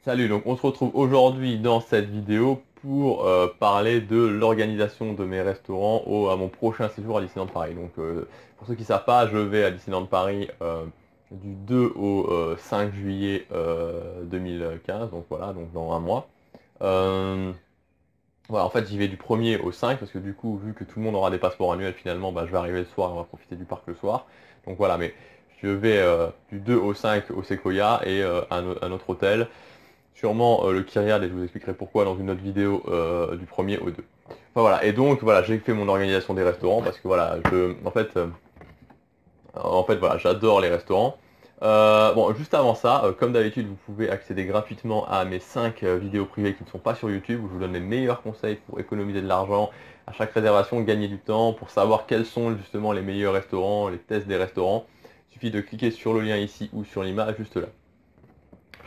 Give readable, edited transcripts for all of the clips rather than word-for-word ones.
Salut, donc on se retrouve aujourd'hui dans cette vidéo pour parler de l'organisation de mes restaurants à mon prochain séjour à Disneyland Paris. Donc pour ceux qui ne savent pas, je vais à Disneyland Paris du 2 au 5 juillet 2015, donc voilà, donc dans un mois. Euh, voilà, en fait j'y vais du 1er au 5 parce que du coup, vu que tout le monde aura des passeports annuels finalement, bah, je vais arriver le soir et on va profiter du parc le soir. Donc voilà, mais je vais du 2 au 5 au Sequoia et un autre hôtel. Sûrement le Kyriade, et je vous expliquerai pourquoi dans une autre vidéo du premier au 2. Enfin voilà, et donc voilà, j'ai fait mon organisation des restaurants parce que voilà, en fait voilà, j'adore les restaurants. Bon, juste avant ça, comme d'habitude, vous pouvez accéder gratuitement à mes 5 vidéos privées qui ne sont pas sur YouTube, où je vous donne les meilleurs conseils pour économiser de l'argent à chaque réservation, gagner du temps, pour savoir quels sont justement les meilleurs restaurants, les tests des restaurants. Il suffit de cliquer sur le lien ici ou sur l'image juste là.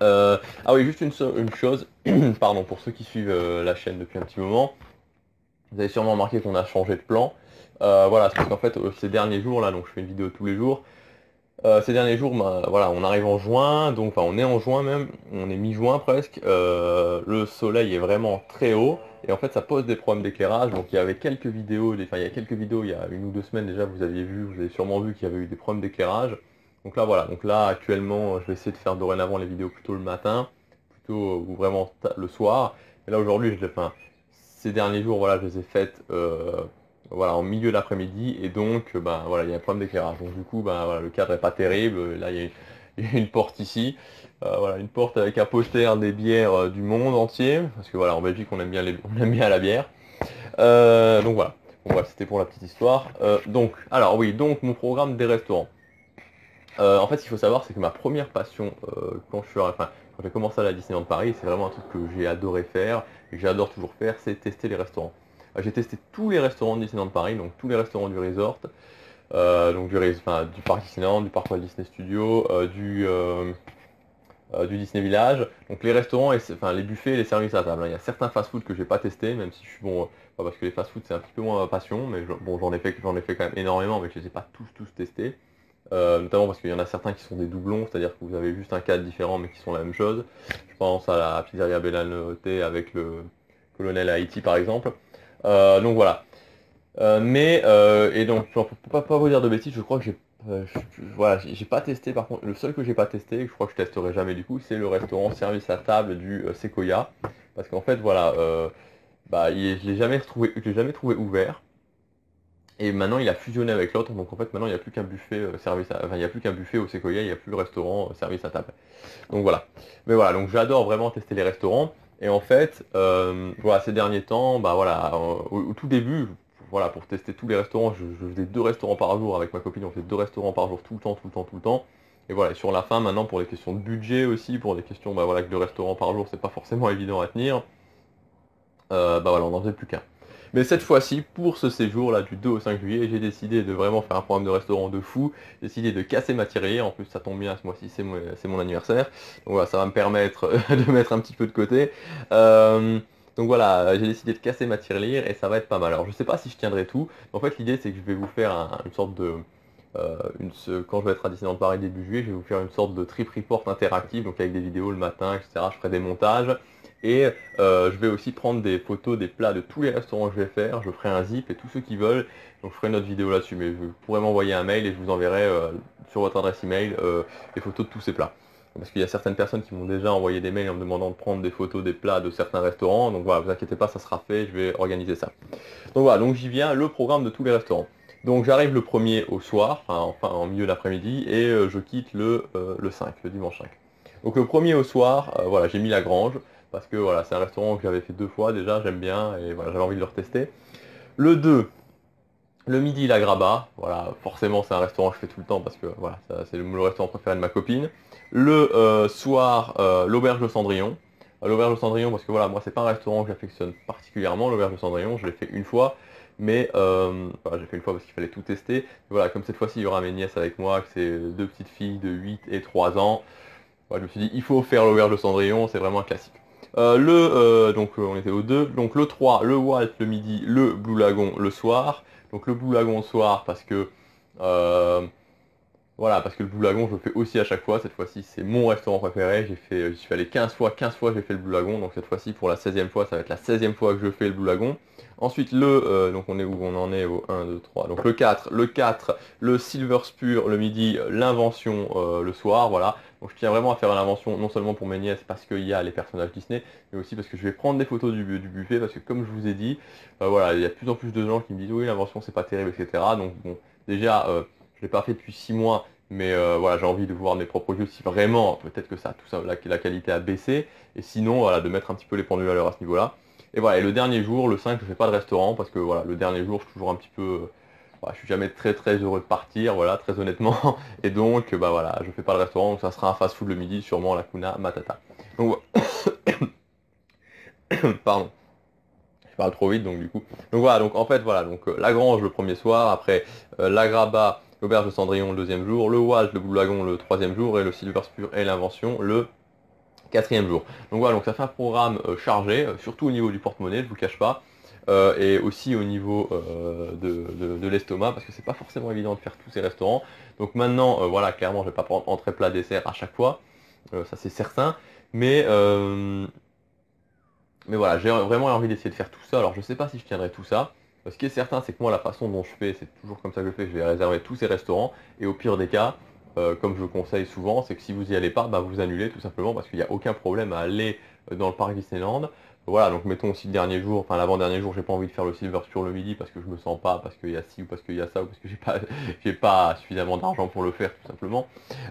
Ah oui, juste une chose, pardon, pour ceux qui suivent la chaîne depuis un petit moment, vous avez sûrement remarqué qu'on a changé de plan. Voilà, c'est parce qu'en fait, ces derniers jours, là, donc je fais une vidéo tous les jours, ces derniers jours, bah, voilà, on arrive en juin, donc enfin on est en juin même, on est mi-juin presque, le soleil est vraiment très haut, et en fait ça pose des problèmes d'éclairage, donc il y avait quelques vidéos, enfin il y a quelques vidéos, il y a une ou deux semaines déjà, vous avez sûrement vu qu'il y avait eu des problèmes d'éclairage. Donc là voilà, donc là actuellement je vais essayer de faire dorénavant les vidéos plutôt le matin, plutôt ou vraiment le soir, et là aujourd'hui, enfin, ces derniers jours, voilà, je les ai faites voilà, en milieu d'après-midi, et donc ben, voilà, il y a un problème d'éclairage. Donc du coup, ben, voilà, le cadre est pas terrible. Là, il y a une porte ici. Voilà, une porte avec un poster des bières du monde entier. Parce que voilà, en Belgique, on aime bien, on aime bien la bière. Donc voilà. Bon, bref, c'était pour la petite histoire. Donc, alors oui, donc mon programme des restaurants. En fait, ce qu'il faut savoir, c'est que ma première passion, quand j'ai commencé à la Disneyland Paris, c'est vraiment un truc que j'ai adoré faire et que j'adore toujours faire, c'est tester les restaurants. J'ai testé tous les restaurants de Disneyland Paris, donc tous les restaurants du resort, donc du parc Disneyland, du parc Walt Disney Studios, du Disney Village. Donc les restaurants, enfin les buffets et les services à table, hein. Il y a certains fast-food que j'ai pas testé, même si je suis bon, pas parce que les fast-food c'est un petit peu moins ma passion, mais bon j'en ai fait quand même énormément, mais je les ai pas tous testés. Notamment parce qu'il y en a certains qui sont des doublons, c'est-à-dire que vous avez juste un cadre différent mais qui sont la même chose. Je pense à la pizzeria Bellanote avec le colonel Haïti par exemple. Donc voilà. Et donc pour pas vous dire de bêtises, je crois que voilà, j'ai pas testé par contre. Le seul que j'ai pas testé, que je crois que je testerai jamais du coup, c'est le restaurant service à table du Sequoia. Parce qu'en fait voilà, bah, je l'ai jamais trouvé ouvert. Et maintenant, il a fusionné avec l'autre, donc en fait, maintenant, il n'y a plus qu'un buffet enfin, il n'y a plus qu'un buffet au Sequoia, il n'y a plus le restaurant service à table. Donc voilà. Mais voilà, donc j'adore vraiment tester les restaurants. Et en fait, voilà, ces derniers temps, bah voilà, au tout début, voilà, pour tester tous les restaurants, je faisais 2 restaurants par jour avec ma copine, on faisait 2 restaurants par jour tout le temps, tout le temps, tout le temps. Et voilà, et sur la fin, maintenant, pour les questions de budget aussi, pour des questions, bah voilà, que 2 restaurants par jour, c'est pas forcément évident à tenir. Bah voilà, on n'en faisait plus qu'un. Mais cette fois-ci, pour ce séjour-là du 2 au 5 juillet, j'ai décidé de vraiment faire un programme de restaurant de fou. J'ai décidé de casser ma tirelire. En plus, ça tombe bien, ce mois-ci, c'est mon anniversaire. Donc voilà, ça va me permettre de mettre un petit peu de côté. Euh, donc voilà, j'ai décidé de casser ma tirelire et ça va être pas mal. Alors, je sais pas si je tiendrai tout. Mais en fait, l'idée, c'est que je vais vous faire une sorte de... quand je vais être à Disneyland Paris début juillet, je vais vous faire une sorte de trip report interactive, donc avec des vidéos le matin, etc. Je ferai des montages. Et je vais aussi prendre des photos des plats de tous les restaurants que je vais faire. Je ferai un zip et tous ceux qui veulent. Donc je ferai une autre vidéo là-dessus. Mais vous pourrez m'envoyer un mail et je vous enverrai sur votre adresse email les photos de tous ces plats. Parce qu'il y a certaines personnes qui m'ont déjà envoyé des mails en me demandant de prendre des photos des plats de certains restaurants. Donc voilà, vous inquiétez pas, ça sera fait. Je vais organiser ça. Donc voilà, donc j'y viens, le programme de tous les restaurants. Donc j'arrive le premier au soir, enfin en milieu d'après-midi, et je quitte le 5, le dimanche 5. Donc le premier au soir, voilà, j'ai mis la Grange, parce que voilà, c'est un restaurant que j'avais fait 2 fois déjà, j'aime bien, et voilà, j'avais envie de le retester. Le 2, le midi, la Graba, voilà, forcément c'est un restaurant que je fais tout le temps, parce que voilà, c'est le restaurant préféré de ma copine. Le soir, l'Auberge de Cendrillon. L'Auberge de Cendrillon, parce que voilà, moi c'est pas un restaurant que j'affectionne particulièrement, l'Auberge de Cendrillon, je l'ai fait une fois, mais voilà, j'ai fait une fois parce qu'il fallait tout tester. Et voilà, comme cette fois-ci il y aura mes nièces avec moi, que c'est 2 petites filles de 8 et 3 ans, voilà, je me suis dit il faut faire l'Auberge de Cendrillon, c'est vraiment un classique. Donc on était au 2, donc le 3, le Walt le midi, le Blue Lagoon le soir. Donc le Blue Lagoon le soir parce que euh, Voilà, parce que le Blue Lagoon, je le fais aussi à chaque fois. Cette fois-ci, c'est mon restaurant préféré. J'y suis allé 15 fois j'ai fait le Blue Lagoon. Donc cette fois-ci, pour la 16e fois, ça va être la 16e fois que je fais le Blue Lagoon. Ensuite, donc on est où? On en est au 1, 2, 3. Donc le 4, le Silver Spur le midi, l'invention le soir, voilà. Donc je tiens vraiment à faire l'invention, non seulement pour mes nièces, parce qu'il y a les personnages Disney, mais aussi parce que je vais prendre des photos du buffet, parce que comme je vous ai dit, voilà, il y a de plus en plus de gens qui me disent oui, l'invention c'est pas terrible, etc. Donc bon, déjà, je l'ai pas fait depuis 6 mois, mais voilà, j'ai envie de voir mes propres yeux si vraiment, peut-être que ça, tout ça, la qualité a baissé, et sinon, voilà, de mettre un petit peu les pendules à l'heure à ce niveau-là. Et voilà, et le dernier jour, le 5, je fais pas de restaurant, parce que voilà, le dernier jour, je suis toujours un petit peu... voilà, je suis jamais très très heureux de partir, voilà, très honnêtement, et donc, bah voilà, je fais pas de restaurant, donc ça sera un fast-food le midi, sûrement la Kuna Matata. Donc, pardon. Je parle trop vite donc du coup. Donc voilà, donc en fait voilà, donc la Grange le premier soir, après la Graba, l'auberge de Cendrillon le deuxième jour, le Walt, le Blue Lagoon le troisième jour et le Silver Spur et l'invention le quatrième jour. Donc voilà, donc ça fait un programme chargé, surtout au niveau du porte-monnaie, je vous cache pas, et aussi au niveau de l'estomac, parce que c'est pas forcément évident de faire tous ces restaurants. Donc maintenant, voilà, clairement, je vais pas prendre entrée plat dessert à chaque fois, ça c'est certain, mais mais voilà, j'ai vraiment envie d'essayer de faire tout ça. Alors je sais pas si je tiendrai tout ça. Ce qui est certain, c'est que moi, la façon dont je fais, c'est toujours comme ça que je fais. Je vais réserver tous ces restaurants. Et au pire des cas, comme je le conseille souvent, c'est que si vous y allez pas, bah, vous annulez tout simplement parce qu'il n'y a aucun problème à aller dans le parc Disneyland. Voilà, donc mettons aussi le dernier jour, enfin l'avant-dernier jour, j'ai pas envie de faire le Silver sur le midi parce que je me sens pas, parce qu'il y a ci ou parce qu'il y a ça, ou parce que j'ai pas suffisamment d'argent pour le faire tout simplement.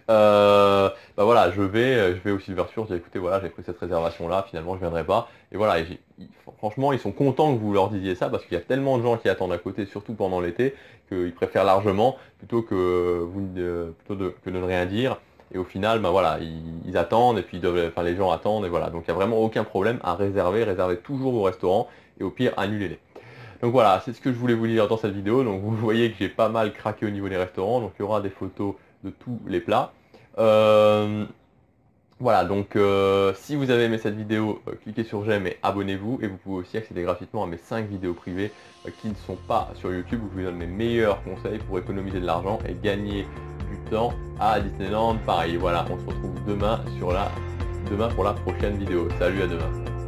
Bah voilà, je vais au Silver Spur, je dis écoutez voilà, j'ai pris cette réservation là, finalement je viendrai pas. Et voilà, franchement ils sont contents que vous leur disiez ça parce qu'il y a tellement de gens qui attendent à côté, surtout pendant l'été, qu'ils préfèrent largement plutôt que que de ne rien dire. Et au final, bah voilà, ils attendent et puis enfin, les gens attendent et voilà. Donc il n'y a vraiment aucun problème à réservez toujours vos restaurants et au pire annulez-les. Donc voilà, c'est ce que je voulais vous dire dans cette vidéo. Donc vous voyez que j'ai pas mal craqué au niveau des restaurants. Donc il y aura des photos de tous les plats. Voilà, donc si vous avez aimé cette vidéo, cliquez sur j'aime et abonnez-vous. Et vous pouvez aussi accéder gratuitement à mes 5 vidéos privées qui ne sont pas sur YouTube, où je vous donne mes meilleurs conseils pour économiser de l'argent et gagner du temps à Disneyland. Pareil, voilà, on se retrouve demain pour la prochaine vidéo. Salut, à demain.